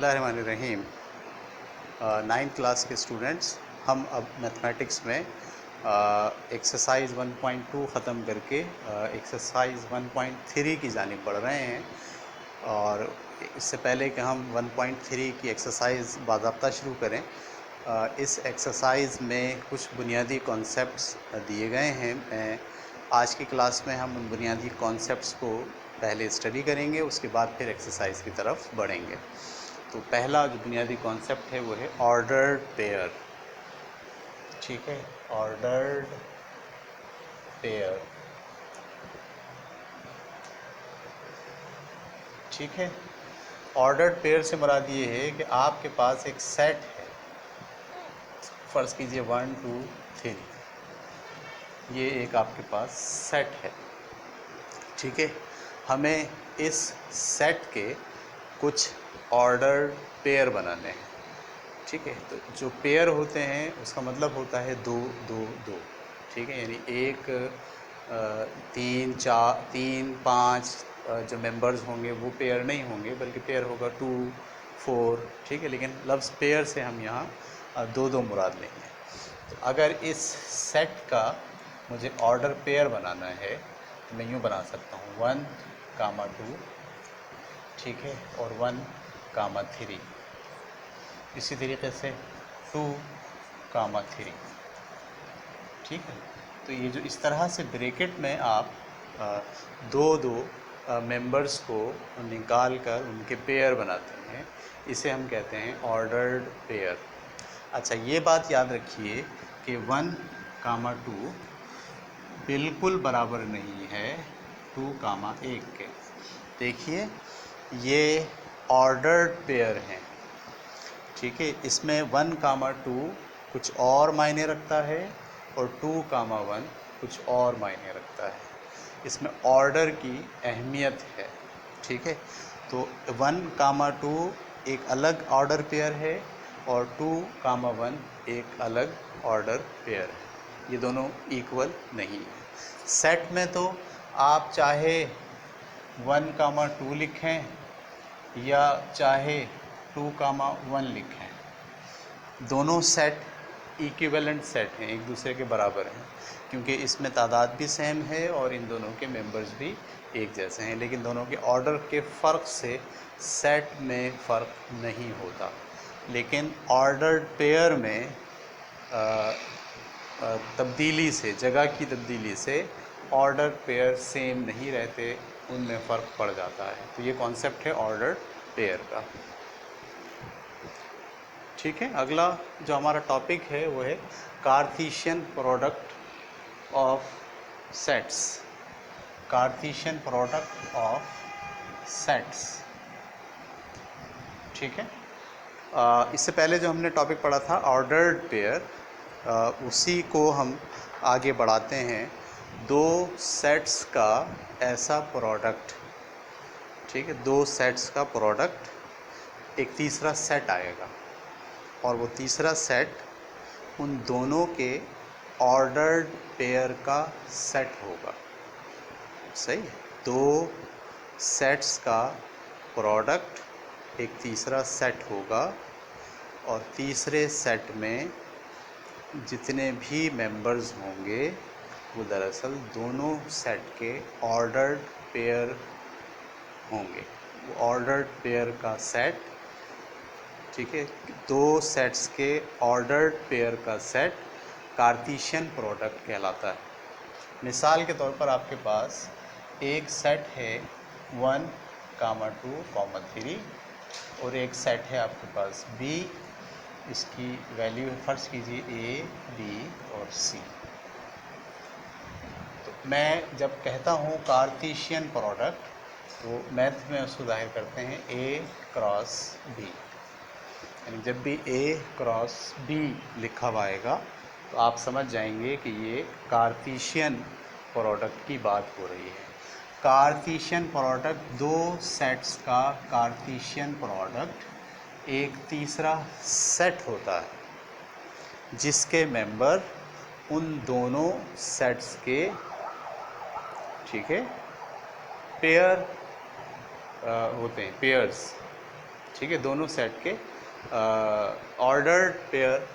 बिस्मिल्लाहिर्रहमानिर्रहीम। 9th class के students, हम अब मैथमेटिक्स में एक्सरसाइज 1.2 ख़त्म करके एक्सरसाइज 1.3 की जानिब बढ़ रहे हैं। और इससे पहले कि हम 1.3 की एक्सरसाइज बाज़ाब्ता शुरू करें, इस एक्सरसाइज में कुछ बुनियादी कॉन्सेप्ट्स दिए गए हैं। आज की क्लास में हम उन बुनियादी कॉन्सेप्ट्स को पहले स्टडी करेंगे, उसके बाद फिर एक्सरसाइज की तरफ बढ़ेंगे। तो पहला जो बुनियादी कॉन्सेप्ट है वो है ऑर्डर्ड पेयर। ठीक है, ऑर्डर्ड पेयर। ठीक है, ऑर्डर्ड पेयर से मुराद ये है कि आपके पास एक सेट है। फ़र्ज़ कीजिए 1 2 3, ये एक आपके पास सेट है। ठीक है, हमें इस सेट के कुछ ऑर्डर्ड पेयर बनाने हैं। ठीक है, तो जो पेयर होते हैं उसका मतलब होता है 2 2 2। ठीक है, यानी 1 3 4 3 5 जो मेंबर्स होंगे वो पेयर नहीं होंगे, बल्कि पेयर होगा 2 4। ठीक है, लेकिन लफ्ज़ पेयर से हम यहाँ 2 2 मुराद लेंगे। तो अगर इस सेट का मुझे ऑर्डर पेयर बनाना है तो मैं यूँ बना सकता हूँ 1 2। ठीक है, और 1 3। इसी तरीके से 2 3। ठीक है, तो ये जो इस तरह से ब्रैकेट में आप दो मेंबर्स को निकाल कर उनके पेयर बनाते हैं, इसे हम कहते हैं ऑर्डर्ड पेयर। अच्छा, ये बात याद रखिए कि 1 2 बिल्कुल बराबर नहीं है 2 1 के। देखिए, ये ऑर्डर्ड पेयर हैं। ठीक है, इसमें 1 2 कुछ और मायने रखता है और 2 1 कुछ और मायने रखता है। इसमें ऑर्डर की अहमियत है। ठीक है, तो 1 2 एक अलग ऑर्डर पेयर है और 2 1 एक अलग ऑर्डर पेयर है। ये दोनों इक्वल नहीं है। सेट में तो आप चाहे 1 2 लिखें या चाहे 2 1 लिखें, दोनों सेट इक्विवेलेंट सेट हैं, एक दूसरे के बराबर हैं, क्योंकि इसमें तादाद भी सेम है और इन दोनों के मेंबर्स भी एक जैसे हैं। लेकिन दोनों के ऑर्डर के फ़र्क से सेट में फ़र्क नहीं होता। लेकिन ऑर्डर्ड पेयर में तब्दीली से, जगह की तब्दीली से ऑर्डर पेयर सेम नहीं रहते, उनमें फ़र्क पड़ जाता है। तो ये कॉन्सेप्ट है ऑर्डर पेयर का। ठीक है, अगला जो हमारा टॉपिक है वो है Cartesian product of sets. Cartesian product of sets. ठीक है, इससे पहले जो हमने टॉपिक पढ़ा था ऑर्डर्ड पेयर, उसी को हम आगे बढ़ाते हैं। दो सेट्स का ऐसा प्रोडक्ट। ठीक है, दो सेट्स का प्रोडक्ट, एक तीसरा सेट आएगा और वो तीसरा सेट उन दोनों के ऑर्डर्ड पेयर का सेट होगा। सही है, दो सेट्स का प्रोडक्ट एक तीसरा सेट होगा और तीसरे सेट में जितने भी मेंबर्स होंगे वो दरअसल दोनों सेट के ऑर्डर्ड पेयर होंगे। वो ऑर्डर्ड पेयर का सेट, ठीक है, दो सेट्स के ऑर्डर्ड पेयर का सेट कार्टेशियन प्रोडक्ट कहलाता है। मिसाल के तौर पर आपके पास एक सेट है 1 2 3 और एक सेट है आपके पास B। इसकी वैल्यू फ़र्ज़ कीजिए A, B और C। तो मैं जब कहता हूँ कार्टेशियन प्रोडक्ट, तो मैथ में उसको ज़ाहिर करते हैं A क्रॉस B। यानी जब भी A क्रॉस B लिखा हुआ आएगा तो आप समझ जाएंगे कि ये कार्टेशियन प्रोडक्ट की बात हो रही है। कार्टेशियन प्रोडक्ट, दो सेट्स का कार्टेशियन प्रोडक्ट एक तीसरा सेट होता है जिसके मेंबर उन दोनों सेट्स के, ठीक है, पेयर होते हैं, पेयर्स। ठीक है, दोनों सेट के ऑर्डर्ड पेयर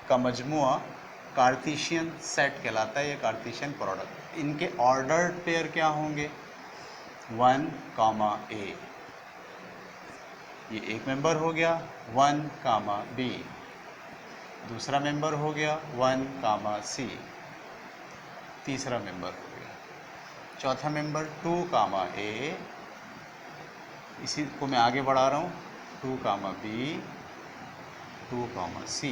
का मजमुआ कार्तीशियन सेट कहलाता है, या कार्तीशियन प्रोडक्ट। इनके ऑर्डर्ड पेयर क्या होंगे? 1, A, ये एक मेंबर हो गया। 1, B, दूसरा मेंबर हो गया 1, C, तीसरा मेंबर हो गया। चौथा मेंबर 2, A, इसी को मैं आगे बढ़ा रहा हूँ, 2, B, 2, C।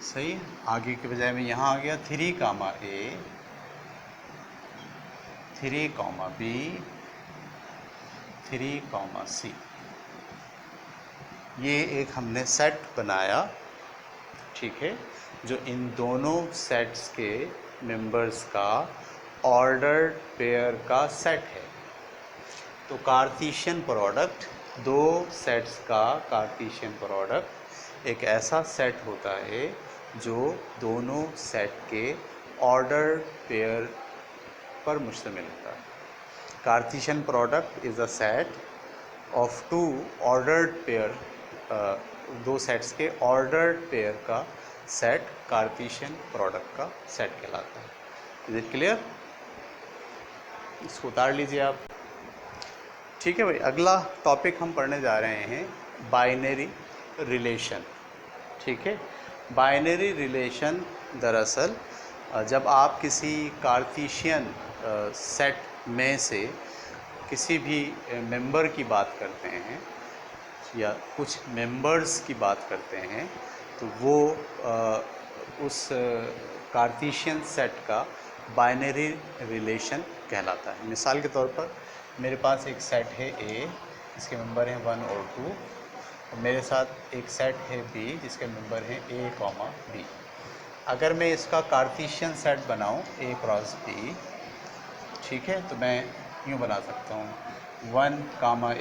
सही, आगे के बजाय में यहाँ आ गया 3, A, 3, B, 3, C। ये एक हमने सेट बनाया, ठीक है, जो इन दोनों सेट्स के मेंबर्स का ऑर्डर्ड पेयर का सेट है। तो कार्तीशियन प्रोडक्ट, दो सेट्स का कार्तीशियन प्रोडक्ट एक ऐसा सेट होता है जो दोनों सेट के ऑर्डर्ड पेयर पर मुश्तमिल होता है। Cartesian product is a set of two ordered pair, दो सेट्स के ऑर्डर्ड पेयर का सेट कार्तीशियन प्रोडक्ट का सेट कहलाता है। Is it clear? इसको उतार लीजिए आप। ठीक है भाई, अगला टॉपिक हम पढ़ने जा रहे हैं बाइनरी रिलेशन। ठीक है, बाइनरी रिलेशन दरअसल जब आप किसी कार्तीशियन सेट में से किसी भी मेंबर की बात करते हैं या कुछ मेंबर्स की बात करते हैं, तो वो उस कार्तीशियन सेट का बाइनरी रिलेशन कहलाता है। मिसाल के तौर पर मेरे पास एक सेट है A, जिसके मेंबर हैं 1 और 2, और मेरे साथ एक सेट है B, जिसके मेंबर हैं A, B। अगर मैं इसका कार्तीशियन सेट बनाऊं A क्रॉस B, ठीक है, तो मैं यूँ बना सकता हूँ 1,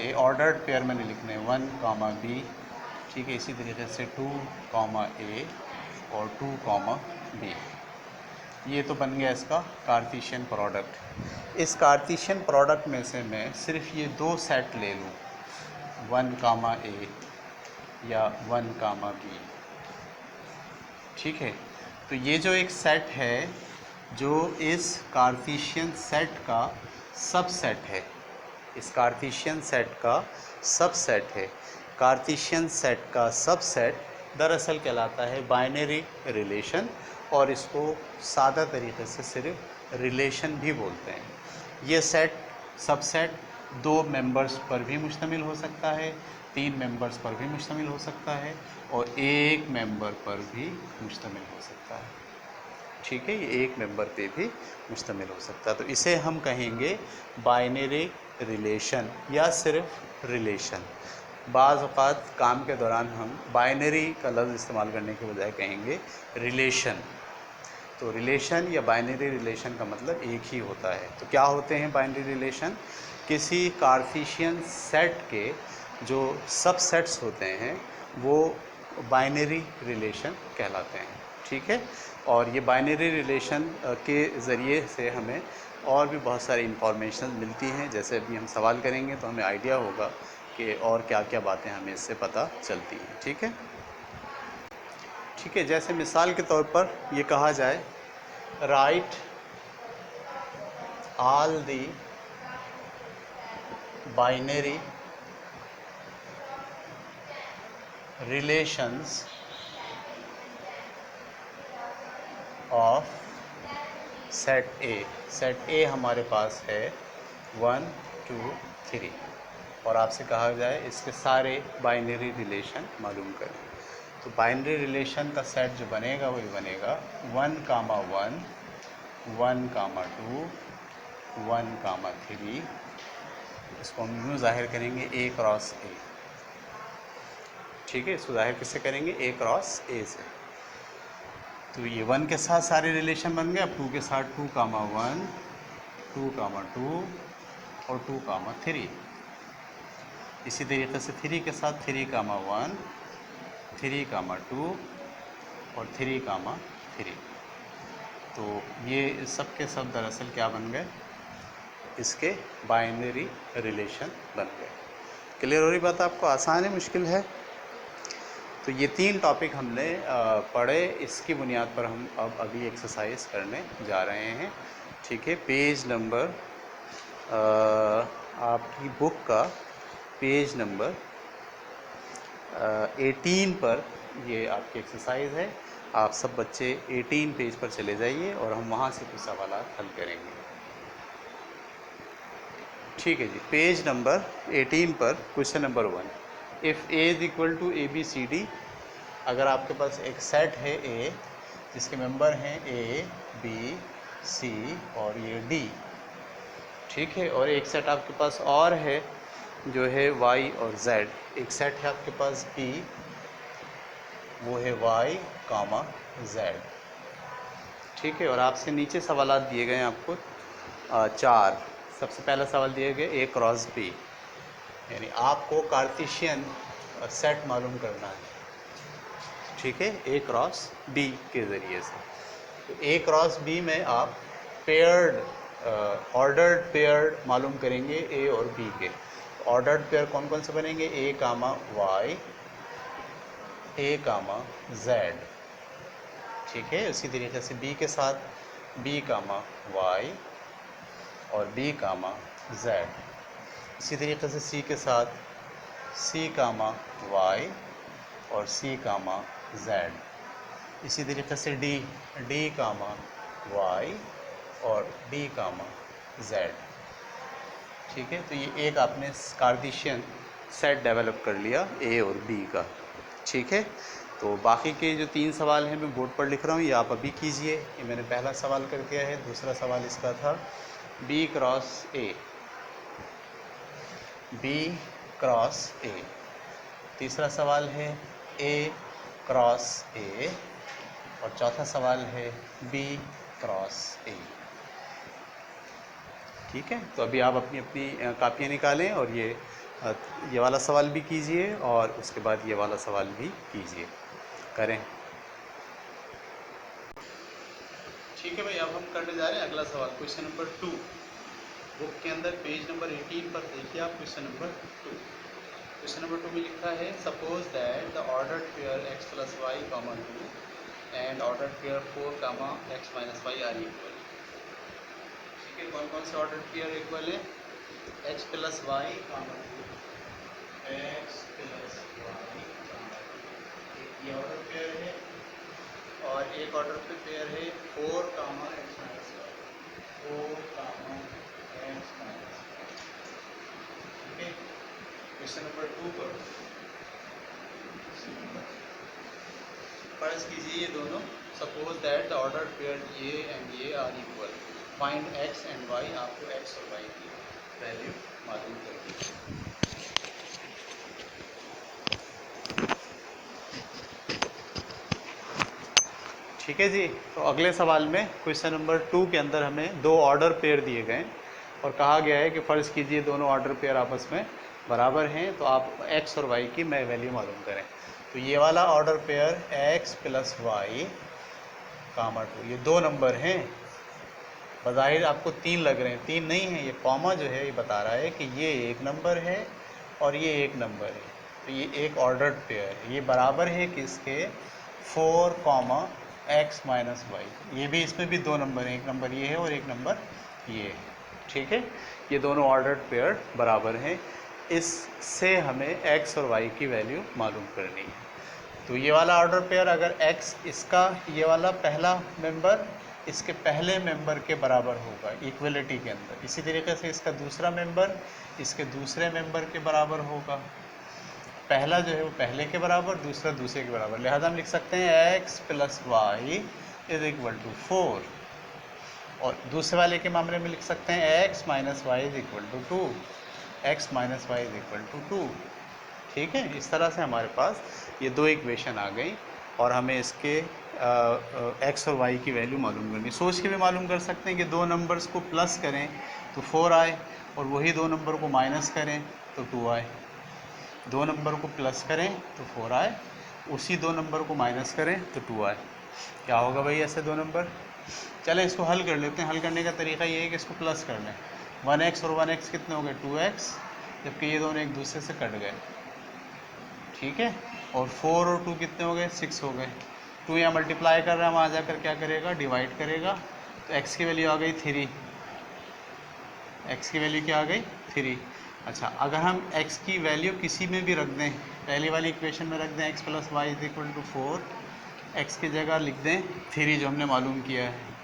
A, ऑर्डर्ड पेयर मैंने लिखने हैं 1, B, ठीक है, इसी तरीके से 2, A और 2, B। ये तो बन गया इसका कार्तीशियन प्रोडक्ट। इस कार्तीशियन प्रोडक्ट में से मैं सिर्फ ये दो सेट ले लूँ, 1, A या 1, B, ठीक है। तो ये जो एक सेट है, जो इस कार्तीशियन सेट का सबसेट है, इस कार्तीशियन सेट का सबसेट है। कार्तीशियन सेट का सबसेट दरअसल कहलाता है बाइनरी रिलेशन, और इसको सादा तरीके से सिर्फ रिलेशन भी बोलते हैं। ये सेट सबसेट 2 मेंबर्स पर भी मुश्तमिल हो सकता है, 3 मेंबर्स पर भी मुश्तमिल हो सकता है, और एक मेंबर पर भी मुश्तमिल हो सकता है। ठीक है, ये एक मेंबर पे भी मुश्तमिल हो सकता है। तो इसे हम कहेंगे बाइनरी रिलेशन या सिर्फ रिलेशन। बाज़ औक़ात काम के दौरान हम बाइनरी का लफ्ज़ इस्तेमाल करने के बजाय कहेंगे रिलेशन। तो रिलेशन या बाइनरी रिलेशन का मतलब एक ही होता है। तो क्या होते हैं बाइनरी रिलेशन? किसी कार्तीशियन सेट के जो सबसेट्स होते हैं वो बाइनरी रिलेशन कहलाते हैं। ठीक है, और ये बाइनरी रिलेशन के ज़रिए से हमें और भी बहुत सारी इंफॉर्मेशन मिलती हैं। जैसे अभी हम सवाल करेंगे तो हमें आइडिया होगा कि और क्या क्या बातें हमें इससे पता चलती हैं। ठीक है, ठीक है, जैसे मिसाल के तौर पर ये कहा जाए, right all the binary relations of set A. Set ए हमारे पास है 1, 2, 3, और आपसे कहा जाए इसके सारे बाइनरी रिलेशन मालूम करें। तो बाइनरी रिलेशन का सेट जो बनेगा वही बनेगा 1, 1, 1, 2, 1, 3। इसको हम यूँ ज़ाहिर करेंगे A क्रॉस A। ठीक है, इसको ज़ाहिर किससे करेंगे? A क्रॉस A से। तो ये 1 के साथ सारे रिलेशन बन गए। अब 2 के साथ 2, 1, 2, 2 और 2, 3। इसी तरीके से 3 के साथ 3, 1, 3, 2 और 3, 3। तो ये सब के सब दरअसल क्या बन गए, इसके बाइनरी रिलेशन बन गए। क्लियर हो रही बात आपको? आसान है, मुश्किल है? तो ये 3 टॉपिक हमने पढ़े, इसकी बुनियाद पर हम अब अगली एक्सरसाइज करने जा रहे हैं। ठीक है, पेज नंबर आपकी बुक का पेज नंबर 18 पर ये आपकी एक्सरसाइज है। आप सब बच्चे 18 पेज पर चले जाइए और हम वहाँ से कुछ सवाल हल करेंगे। ठीक है जी, पेज नंबर 18 पर question number 1, if A is equal to A B C D, अगर आपके पास एक सेट है ए जिसके मेंबर हैं ए बी सी और ये डी, ठीक है, और एक सेट आपके पास और है जो है वाई और जेड, एक सेट है आपके पास बी, वो है वाई कामा जेड, ठीक है, और आपसे नीचे सवाल दिए गए हैं आपको 4। सबसे पहला सवाल दिए गए ए क्रॉस बी, यानी आपको कार्टेशियन सेट मालूम करना है, ठीक है, ए क्रॉस बी के ज़रिए से। तो ए क्रॉस बी में आप पेयर्ड ऑर्डर्ड पेयर्ड मालूम करेंगे ए और बी के। ऑर्डर्ड पेयर कौन कौन से बनेंगे? ए कामा वाई, ए कामा जेड, ठीक है। उसी तरीके से बी के साथ बी कामा वाई और बी कामा जेड, इसी तरीके से सी के साथ सी कामा वाई और सी कामा जेड, इसी तरीके से डी, डी कामा वाई और डी कामा जेड, ठीक है। तो ये एक आपने कार्टेशियन सेट डेवलप कर लिया ए और बी का, ठीक है। तो बाकी के जो 3 सवाल हैं मैं बोर्ड पर लिख रहा हूँ, ये आप अभी कीजिए। ये मैंने पहला सवाल कर दिया है। दूसरा सवाल इसका था B cross A, B cross A. तीसरा सवाल है ए क्रॉस ए और चौथा सवाल है बी क्रॉस ए, ठीक है। तो अभी आप अपनी अपनी कापियाँ निकालें और ये वाला सवाल भी कीजिए और उसके बाद ये वाला सवाल भी कीजिए, करें। ठीक है भाई, अब हम करने जा रहे हैं अगला सवाल, क्वेश्चन नंबर 2। बुक के अंदर पेज नंबर 18 पर देखिए आप क्वेश्चन नंबर 2। क्वेश्चन नंबर 2 में लिखा है suppose that the ordered pair x plus Y comma 2 and ordered pair 4 comma x minus Y are equal. ठीक है, कौन कौन से ऑर्डर्ड पेयर इक्वल है? x plus Y comma 2, x plus Y comma 2, ये ऑर्डर पेयर है, और एक ऑर्डर पे पेयर है 4 comma x minus Y, 4 comma x minus Y, ठीक है। क्वेश्चन नंबर 2 पर फर्ज कीजिए ये दोनों, suppose that the order pair A and A R equal, find x and y, आपको x और y की वैल्यू मालूम करनी है। ठीक है जी। तो अगले सवाल में क्वेश्चन नंबर 2 के अंदर हमें 2 ऑर्डर पेयर दिए गए और कहा गया है कि फ़र्ज़ कीजिए दोनों ऑर्डर पेयर आपस में बराबर हैं, तो आप x और y की वैल्यू मालूम करें। तो ये वाला order pair x plus Y comma 2, ये 2 नंबर हैं। बज़ाहिर आपको 3 लग रहे हैं, 3 नहीं है, ये कॉमा जो है ये बता रहा है कि ये 1 नंबर है और ये 1 नंबर है। तो ये एक ऑर्डर्ड पेयर है, ये बराबर है किसके? 4 कॉमा x माइनस वाई। ये भी, इसमें भी 2 नंबर हैं, 1 नंबर ये है और 1 नंबर ये है, ठीक है। ये दोनों ऑर्डर्ड पेयर बराबर हैं। इससे हमें x और y की वैल्यू मालूम करनी है। तो ये वाला ऑर्डर पेयर अगर x, इसका ये वाला पहला मेंबर इसके पहले मेंबर के बराबर होगा इक्वलिटी के अंदर, इसी तरीके से इसका दूसरा मेंबर इसके दूसरे मेंबर के बराबर होगा। पहला जो है वो पहले के बराबर, दूसरा दूसरे के बराबर, लिहाजा हम लिख सकते हैं x plus Y is equal to 4, और दूसरे वाले के मामले में लिख सकते हैं x minus Y is equal to 2, x minus Y is equal to 2, ठीक है। इस तरह से हमारे पास ये 2 इक्वेशन आ गई और हमें इसके x और y की वैल्यू मालूम करनी। सोच के भी मालूम कर सकते हैं कि 2 नंबर्स को प्लस करें तो 4 आए और वही 2 नंबर को माइनस करें तो 2 आए। 2 नंबर को प्लस करें तो 4 आए, उसी 2 नंबर को माइनस करें तो 2 आए। क्या होगा भाई ऐसे 2 नंबर? चलें इसको हल कर लेते हैं। हल करने का तरीका ये है कि इसको प्लस कर लें। 1x और 1x कितने हो गए 2x, जबकि ये दोनों एक दूसरे से कट गए, ठीक है। और 4 और 2 कितने हो गए 6 हो गए। 2 यहाँ मल्टीप्लाई कर रहा है, वहाँ जाकर क्या करेगा डिवाइड करेगा, तो x की वैल्यू आ गई 3। x की वैल्यू क्या आ गई 3। अच्छा, अगर हम x की वैल्यू किसी में भी रख दें, पहली वाली इक्वेशन में रख दें x + y = 4, x की जगह लिख दें 3 जो हमने मालूम किया है,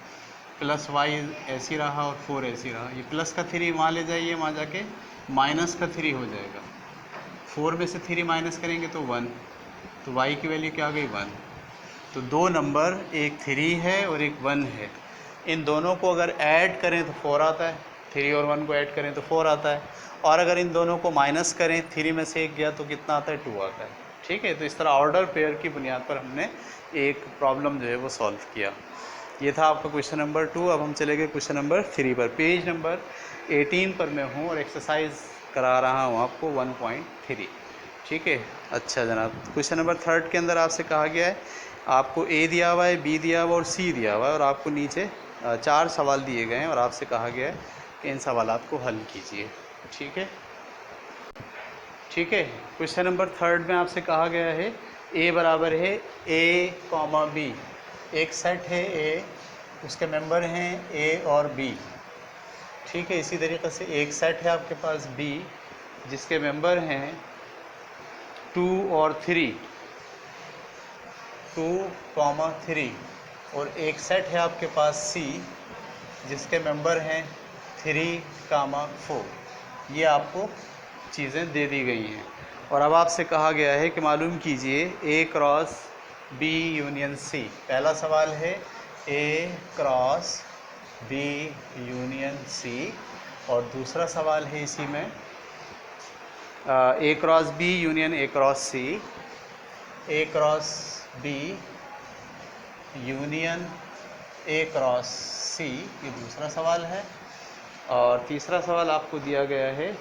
प्लस y ऐसी रहा और 4 ऐसी रहा। ये प्लस का 3 वहाँ ले जाइए, वहाँ जाके माइनस का 3 हो जाएगा। 4 में से 3 माइनस करेंगे तो 1, तो y की वैल्यू क्या आ गई 1। तो दो नंबर, एक 3 है और एक 1 है, इन दोनों को अगर ऐड करें तो 4 आता है, 3 और 1 को ऐड करें तो 4 आता है, और अगर इन दोनों को माइनस करें 3 में से 1 गया तो कितना आता है 2 आता है, ठीक है। तो इस तरह ऑर्डर पेयर की बुनियाद पर हमने एक प्रॉब्लम जो है वो सॉल्व किया। ये था आपका क्वेश्चन नंबर 2। अब हम चले गए क्वेश्चन नंबर 3 पर। पेज नंबर 18 पर मैं हूँ और एक्सरसाइज करा रहा हूँ आपको 1.3, ठीक है। अच्छा जनाब, क्वेश्चन नंबर 3 के अंदर आपसे कहा गया है, आपको ए दिया हुआ है, बी दिया हुआ और सी दिया हुआ है, और आपको नीचे 4 सवाल दिए गए हैं और आपसे कहा गया है कि इन सवालात को हल कीजिए, ठीक है। ठीक है, क्वेश्चन नंबर 3 में आपसे कहा गया है ए बराबर है a, b, एक सेट है ए, उसके मेंबर हैं ए और बी, ठीक है। इसी तरीके से एक सेट है आपके पास बी जिसके मेंबर हैं 2 और 3, 2, 3, और एक सेट है आपके पास सी जिसके मेंबर हैं 3, 4। ये आपको चीज़ें दे दी गई हैं और अब आपसे कहा गया है कि मालूम कीजिए A cross B union C। पहला सवाल है A cross B union C, और दूसरा सवाल है इसी में A cross B union A cross C, A cross B union A cross C, ये दूसरा सवाल है। और तीसरा सवाल आपको दिया गया है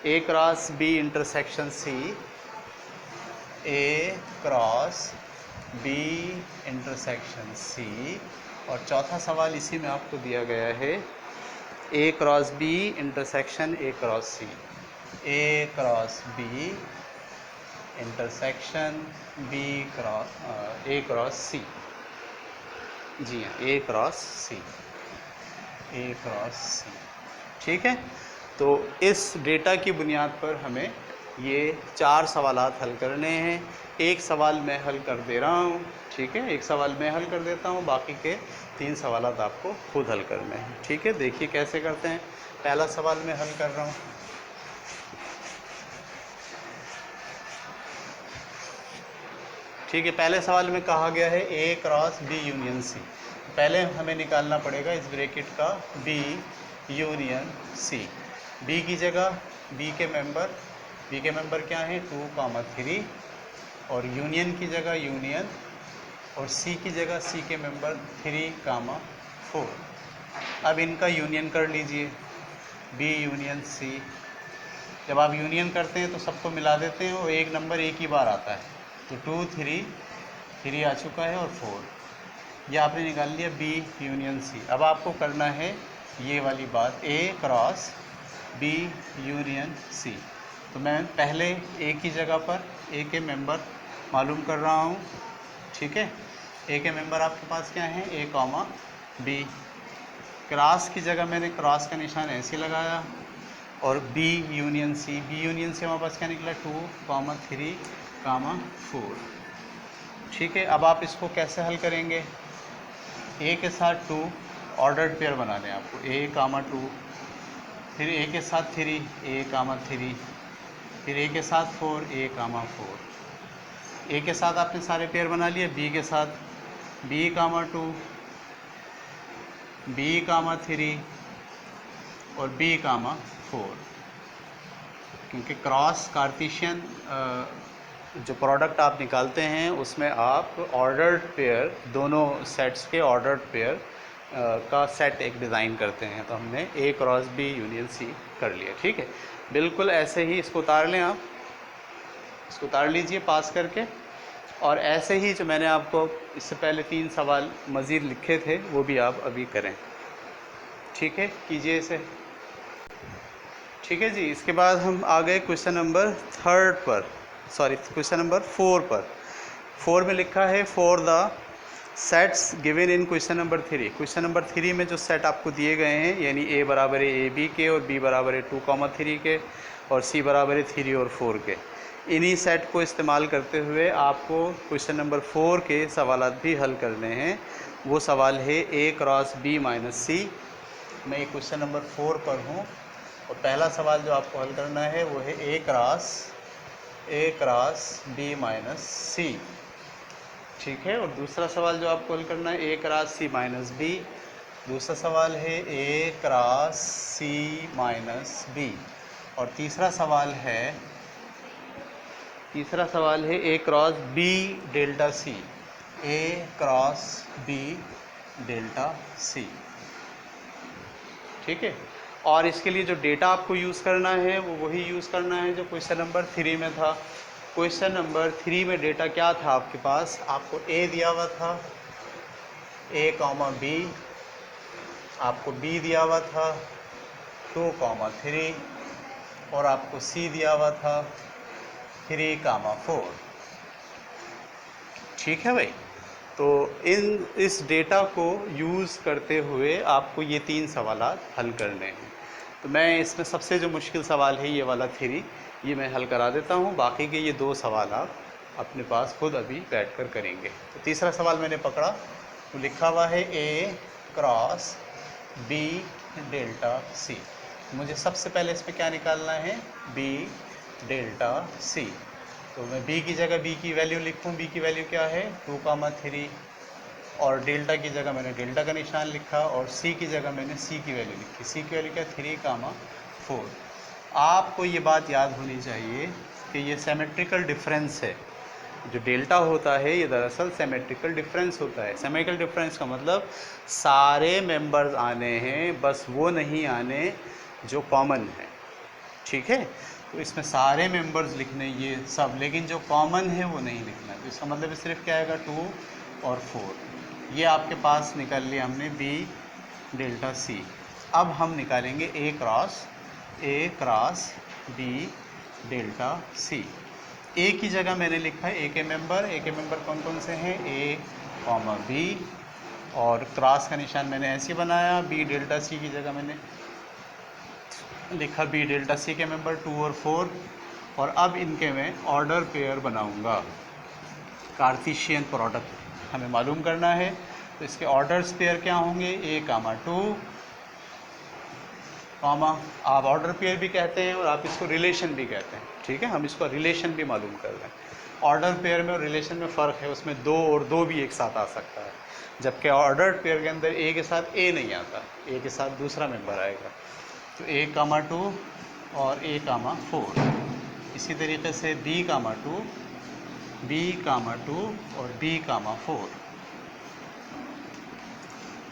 A cross B intersection C, A cross B intersection C, और चौथा सवाल इसी में आपको दिया गया है A cross B intersection A cross C, A cross B intersection A cross C। जी हाँ, A cross C, A cross C, ठीक है। तो इस डेटा की बुनियाद पर हमें ये 4 सवालात हल करने हैं। एक सवाल मैं हल कर दे रहा हूँ, ठीक है, एक सवाल मैं हल कर देता हूँ, बाकी के 3 सवालात आपको खुद हल करने हैं, ठीक है। देखिए कैसे करते हैं। पहला सवाल मैं हल कर रहा हूँ, ठीक है। पहले सवाल में कहा गया है A cross B union C। पहले हमें निकालना पड़ेगा इस ब्रैकेट का B यूनियन C। B की जगह B के मेंबर क्या हैं 2, 3, और यूनियन की जगह यूनियन, और C की जगह C के मेंबर 3, 4। अब इनका यूनियन कर लीजिए, B यूनियन C। जब आप यूनियन करते हैं तो सबको मिला देते हैं और एक नंबर एक ही बार आता है, तो 2, 3 आ चुका है और 4, ये आपने निकाल लिया B यूनियन C। अब आपको करना है ये वाली बात, A cross B union C। तो मैं पहले A की जगह पर A के मेंबर मालूम कर रहा हूँ, ठीक है। A के मेंबर आपके पास क्या हैं A, B। क्रॉस की जगह मैंने क्रॉस का निशान ऐसे लगाया, और B यूनियन C हमारे पास क्या निकला 2, 3, 4, ठीक है। अब आप इसको कैसे हल करेंगे, A के साथ 2 ऑर्डर्ड पेयर बनाने हैं आपको, A, 2, फिर A के साथ 3, A, 3, फिर A के साथ 4, A, 4। A के साथ आपने सारे पेयर बना लिए, B के साथ B, 2, B, 3 और B, 4, क्योंकि क्रॉस कार्टेशियन जो प्रोडक्ट आप निकालते हैं उसमें आप ऑर्डर्ड पेयर, दोनों सेट्स के ऑर्डर्ड पेयर का सेट एक डिज़ाइन करते हैं। तो हमने A cross B union C कर लिया, ठीक है। बिल्कुल ऐसे ही इसको उतार लें, आप इसको उतार लीजिए पास करके। और ऐसे ही जो मैंने आपको इससे पहले 3 सवाल मज़ीद लिखे थे वो भी आप अभी करें। ठीक है, कीजिए इसे। ठीक है जी, इसके बाद हम आ गए क्वेश्चन नंबर 3 पर, सॉरी क्वेश्चन नंबर 4 पर। 4 में लिखा है for the sets given in question number 3। Question number 3 में जो सेट आपको दिए गए हैं, यानी ए बराबर है ए बी के, और बी बराबर है 2,3 के, और सी बराबर है 3 और 4 के, इन्हीं सेट को इस्तेमाल करते हुए आपको क्वेश्चन नंबर 4 के सवालात भी हल करने हैं। वो सवाल है ए क्रॉस बी माइनस सी। मैं ये क्वेश्चन नंबर 4 पर हूँ, और पहला सवाल जो आपको हल करना है वो है ए क्रॉस बी माइनस सी। ठीक है, और दूसरा सवाल जो आपको हल करना है A cross C minus B. दूसरा सवाल है A cross C minus B. और तीसरा सवाल है A cross B delta C. A cross B delta सी। ठीक है, और इसके लिए जो डेटा आपको यूज़ करना है वो वही यूज़ करना है जो क्वेश्चन नंबर 3 में था। क्वेश्चन नंबर 3 में डेटा क्या था आपके पास? आपको ए दिया हुआ था, ए कॉमा बी, आपको बी दिया हुआ था 2,3, और आपको सी दिया हुआ था 3,4। ठीक है भाई, तो इस डेटा को यूज़ करते हुए आपको ये 3 सवालात हल करने हैं। तो मैं इसमें सबसे जो मुश्किल सवाल है ये वाला 3, ये मैं हल करा देता हूँ। बाकी के ये 2 सवाल आप अपने पास खुद अभी बैठकर करेंगे। तो तीसरा सवाल मैंने पकड़ा, तो लिखा हुआ है A cross B delta C. मुझे सबसे पहले इसमें क्या निकालना है? B delta C. तो मैं b की जगह b की वैल्यू लिखूँ। b की वैल्यू क्या है? 2,3, और डेल्टा की जगह मैंने डेल्टा का निशान लिखा, और c की जगह मैंने c की वैल्यू लिखी। c की वैल्यू क्या? 3,4। आपको ये बात याद होनी चाहिए कि ये सिमेट्रिकल डिफरेंस है। जो डेल्टा होता है ये दरअसल सिमेट्रिकल डिफरेंस होता है। सिमेट्रिकल डिफरेंस का मतलब सारे मेंबर्स आने हैं, बस वो नहीं आने जो कॉमन है। ठीक है, तो इसमें सारे मेंबर्स लिखने ये सब, लेकिन जो कॉमन है वो नहीं लिखना। तो इसका मतलब सिर्फ क्या आएगा? 2 और 4। ये आपके पास निकाल लिया हमने बी डेल्टा सी। अब हम निकालेंगे ए क्रॉस बी डेल्टा सी। ए की जगह मैंने लिखा है ए के मेंबर कौन कौन से हैं? ए कॉमा बी, और क्रॉस का निशान मैंने ऐसे बनाया। बी डेल्टा सी की जगह मैंने लिखा बी डेल्टा सी के मेंबर 2 और 4, और अब इनके मैं ऑर्डर पेयर बनाऊंगा। कार्टेशियन प्रोडक्ट हमें मालूम करना है, तो इसके ऑर्डर्स पेयर क्या होंगे? ए कामा 2 कॉमा, आप ऑर्डर पेयर भी कहते हैं और आप इसको रिलेशन भी कहते हैं। ठीक है, हम इसको रिलेशन भी मालूम कर रहे हैं। ऑर्डर पेयर में और रिलेशन में फ़र्क है, उसमें 2 और 2 भी एक साथ आ सकता है, जबकि ऑर्डर पेयर के अंदर ए के साथ ए नहीं आता, ए के साथ दूसरा मेंबर आएगा। तो ए कामा 2 और ए कामा 4। इसी तरीके से बी कामा 2 और बी कामा 4।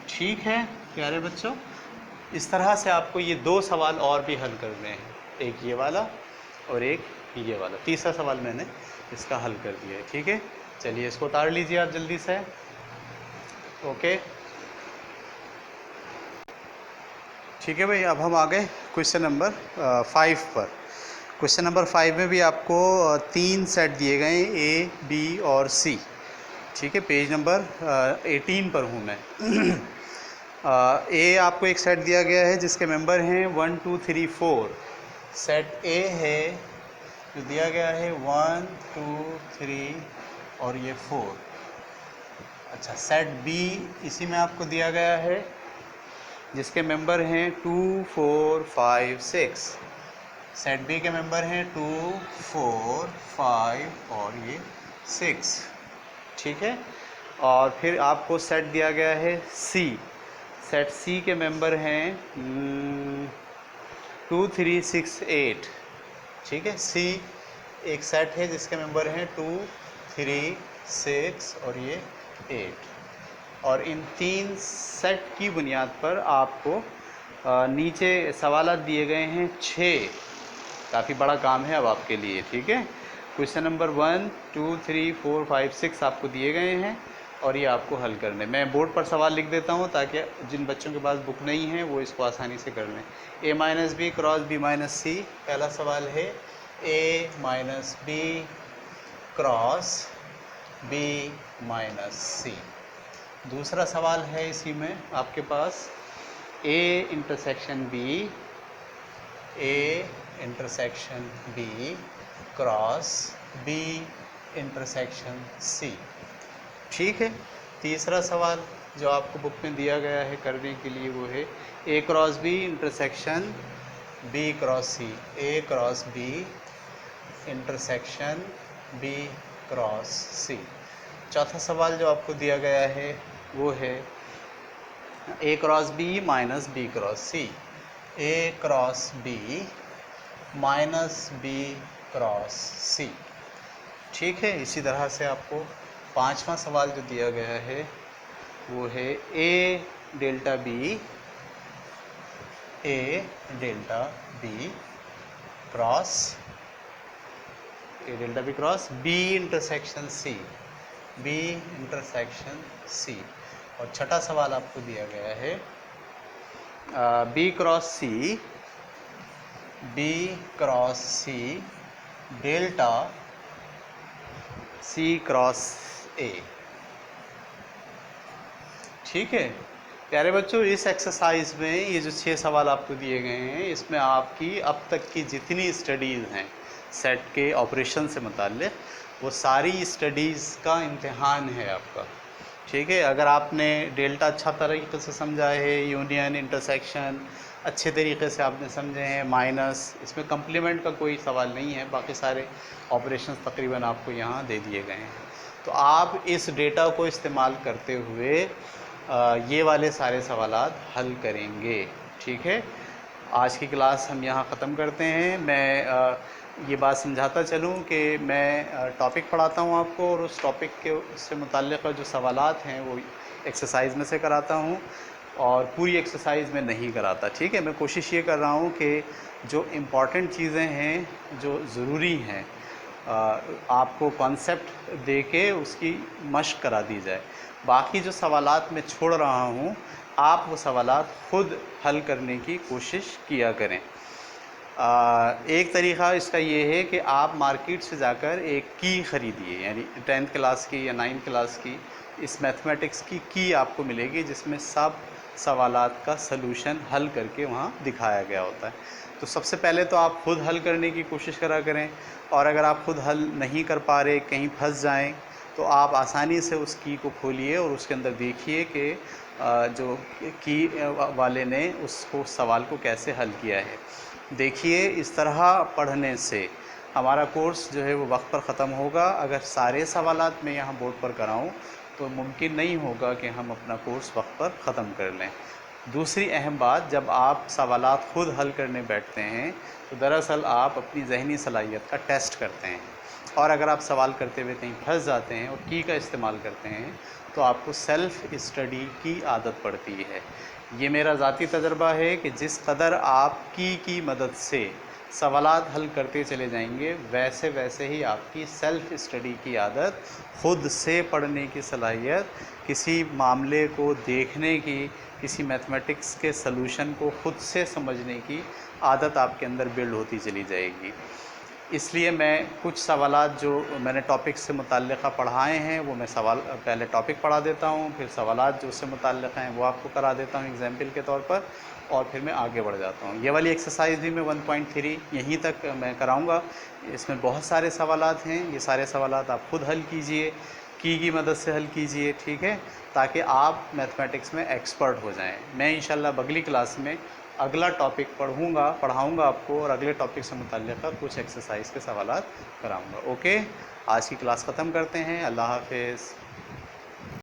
ठीक है प्यारे बच्चों, इस तरह से आपको ये 2 सवाल और भी हल करने हैं, एक ये वाला और एक ये वाला। तीसरा सवाल मैंने इसका हल कर दिया है। ठीक है, चलिए इसको उतार लीजिए आप जल्दी से। ओके, ठीक है भाई, अब हम आ गए क्वेश्चन नंबर 5 पर। क्वेश्चन नंबर 5 में भी आपको 3 सेट दिए गए हैं, ए बी और सी। ठीक है, पेज नंबर 18 पर हूँ मैं। ए आपको एक सेट दिया गया है जिसके मेंबर हैं 1 2 3 4। सेट ए है जो दिया गया है 1 2 3 और ये 4। अच्छा, सेट बी इसी में आपको दिया गया है जिसके मेंबर हैं 2 4 5 6। सेट बी के मेंबर हैं 2 4 5 और ये 6। ठीक है, और फिर आपको सेट दिया गया है सी। सेट सी के मेंबर हैं 2 3 6 8। ठीक है, सी एक सेट है जिसके मेंबर हैं 2 3 6 और ये 8। और इन 3 सेट की बुनियाद पर आपको नीचे सवालात दिए गए हैं 6। काफ़ी बड़ा काम है अब आपके लिए। ठीक है, क्वेश्चन नंबर 1, 2, 3, 4, 5, 6 आपको दिए गए हैं और ये आपको हल करने। मैं बोर्ड पर सवाल लिख देता हूँ ताकि जिन बच्चों के पास बुक नहीं है वो इसको आसानी से कर लें। a minus b cross b minus c, पहला सवाल है a minus b cross b minus c. दूसरा सवाल है इसी में आपके पास a intersection b, a intersection b cross b intersection c। ठीक है। तीसरा सवाल जो आपको बुक में दिया गया है करने के लिए वो है a cross b intersection b cross c, a cross b intersection b cross c। चौथा सवाल जो आपको दिया गया है वो है a cross b minus b cross c, a cross b minus b cross c। ठीक है। इसी तरह से आपको पांचवा सवाल जो दिया गया है वो है a delta b cross b intersection c, b intersection c। और छठा सवाल आपको दिया गया है b cross c delta c cross a। ठीक है प्यारे बच्चों, इस एक्सरसाइज में ये जो 6 सवाल आपको दिए गए हैं इसमें आपकी अब तक की जितनी स्टडीज़ हैं सेट के ऑपरेशन से मुताल्लिक वो सारी स्टडीज़ का इम्तिहान है आपका। ठीक है। अगर आपने डेल्टा अच्छा तरीके से समझा है, यूनियन इंटरसेक्शन अच्छे तरीके से आपने समझे हैं, माइनस, इसमें कम्प्लीमेंट का कोई सवाल नहीं है, बाकी सारे ऑपरेशंस तकरीबन आपको यहाँ दे दिए गए हैं। तो आप इस डेटा को इस्तेमाल करते हुए ये वाले सारे सवालात हल करेंगे। ठीक है। आज की क्लास हम यहाँ ख़त्म करते हैं। मैं ये बात समझाता चलूँ कि मैं टॉपिक पढ़ाता हूँ आपको और उस टॉपिक के से मुताल्लिक़ जो सवालात हैं वो एक्सरसाइज में से कराता हूँ और पूरी एक्सरसाइज में नहीं कराता। ठीक है। मैं कोशिश ये कर रहा हूँ कि जो इम्पॉर्टेंट चीज़ें हैं, जो ज़रूरी हैं, आपको कॉन्सेप्ट दे के उसकी मश्क करा दी जाए। बाकी जो सवालात मैं छोड़ रहा हूँ आप वो सवालात ख़ुद हल करने की कोशिश किया करें। एक तरीक़ा इसका ये है कि आप मार्केट से जाकर एक की ख़रीदिए, यानी 10th क्लास की या 9th क्लास की इस मैथमेटिक्स की आपको मिलेगी जिसमें सब सवालात का सलूशन हल करके वहाँ दिखाया गया होता है। तो सबसे पहले तो आप ख़ुद हल करने की कोशिश करा करें और अगर आप ख़ुद हल नहीं कर पा रहे, कहीं फंस जाएं, तो आप आसानी से उस की को खोलिए और उसके अंदर देखिए कि जो की वाले ने उसको सवाल को कैसे हल किया है। देखिए इस तरह पढ़ने से हमारा कोर्स जो है वो वक्त पर ख़त्म होगा। अगर सारे सवालात मैं यहाँ बोर्ड पर कराऊँ तो मुमकिन नहीं होगा कि हम अपना कोर्स वक्त पर ख़त्म कर लें। दूसरी अहम बात, जब आप सवालात ख़ुद हल करने बैठते हैं तो दरअसल आप अपनी ज़हनी सलाहियत का टेस्ट करते हैं और अगर आप सवाल करते हुए कहीं फंस जाते हैं और की का इस्तेमाल करते हैं तो आपको सेल्फ़ स्टडी की आदत पड़ती है। ये मेरा ज़ाती तजर्बा है कि जिस कदर आप की मदद से सवालात हल करते चले जाएंगे वैसे वैसे ही आपकी सेल्फ़ स्टडी की आदत, ख़ुद से पढ़ने की सलाहियत, किसी मामले को देखने की, किसी मैथमेटिक्स के सलूशन को ख़ुद से समझने की आदत आपके अंदर बिल्ड होती चली जाएगी। इसलिए मैं कुछ सवालात जो मैंने टॉपिक से मुताल्लिक़ पढ़ाए हैं वो मैं सवाल पहले टॉपिक पढ़ा देता हूँ, फिर सवालात जो उससे मुताल्लिक़ हैं वो आपको करा देता हूँ एग्जाम्पल के तौर पर, और फिर मैं आगे बढ़ जाता हूँ। ये वाली एक्सरसाइज भी मैं 1.3 यहीं तक मैं कराऊँगा। इसमें बहुत सारे सवालात हैं, ये सारे सवालात आप ख़ुद हल कीजिए, की मदद से हल कीजिए। ठीक है। ताकि आप मैथमेटिक्स में एक्सपर्ट हो जाएँ। मैं इंशाल्लाह अगली क्लास में अगला टॉपिक पढ़ाऊँगा आपको और अगले टॉपिक से मुताल्लिक़ कुछ एक्सरसाइज के सवालात कराऊँगा। ओके, आज की क्लास ख़त्म करते हैं। अल्लाह हाफ़िज़।